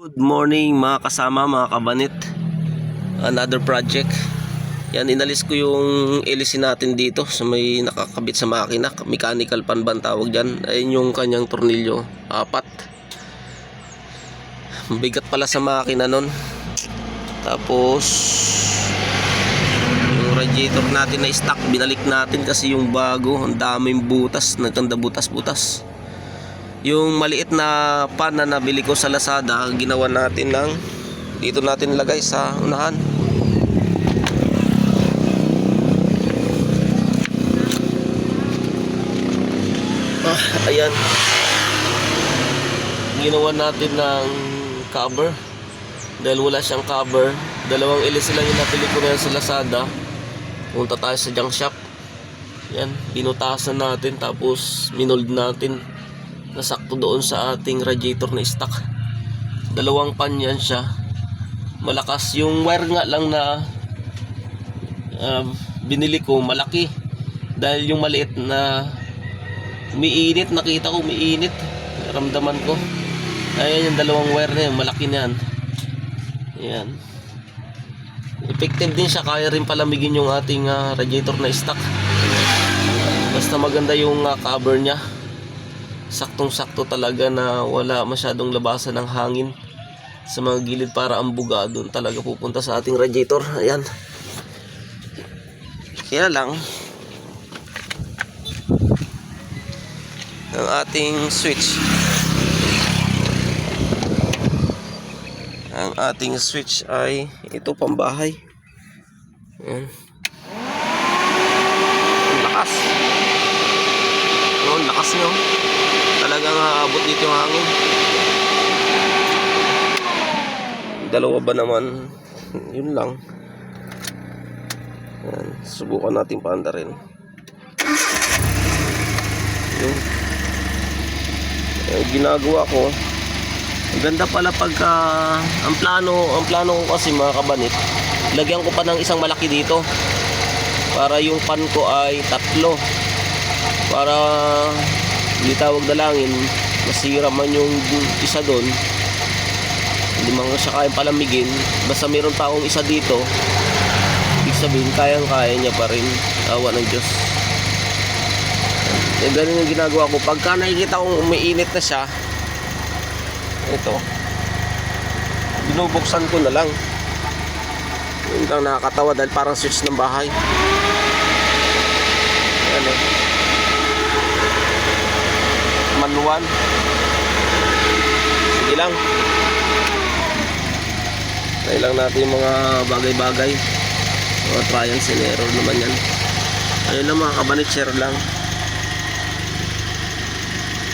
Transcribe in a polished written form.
Good morning mga kasama, mga kabanit. Another project. Yan, inalis ko yung hélice natin dito sa may nakakabit sa makina. Mechanical pan ba ang tawag dyan? Ayun yung kanyang tornilyo, 4. Bigat pala sa makina nun. Tapos yung radiator natin na stock, binalik natin kasi yung bago, ang daming butas, nagkanda butas-butas. Yung maliit na pan na nabili ko sa Lazada, ginawa natin ng dito natin ilagay sa unahan. Ayan, ginawa natin ng cover dahil wala siyang cover. Dalawang hélice lang yung napili ko na sa Lazada. Punta tayo sa junk shop. Yan, binutasan natin tapos minold natin nasakto doon sa ating radiator na stock. Dalawang pan yan siya. Malakas yung wire nga lang na binili ko, malaki. Dahil yung maliit na umiinit, nakita ko umiinit, ramdaman ko. Ayan yung dalawang wire na yan, malaki na yan. Ayan, effective din siya, kaya rin palamigin yung ating radiator na stock. Basta maganda yung cover nya, saktong-sakto talaga na wala masyadong labasan ng hangin sa mga gilid para ang buga doon talaga pupunta sa ating radiator. Ayan, kaya lang ang ating switch, ay ito, pambahay. Ayan, ang lakas, ang lakas nyo, talagang aabot dito yung hangin. Dalawa ba naman, yun lang. Ayan, subukan natin paanda rin. Yun, ginagawa ko. Ang ganda pala pagka ang plano ko kasi, mga kabanit, lagyan ko pa ng isang malaki dito para yung pan ko ay 3, para hindi tawag dalangin masira man yung isa doon, hindi man siya kayang palamigin. Basta mayroon taong isa dito, ibig sabihin kayang-kaya niya pa rin, awa ng Diyos. Ganun yung ginagawa ko pagka nakikita kong umiinit na siya. Ito, binubuksan ko na lang. Yun lang nakakatawa dahil parang switch ng bahay. Ayan, manual. Sige lang, try lang natin yung mga bagay-bagay, mga trials and error naman yan. Ayun lang mga kabanit, share lang.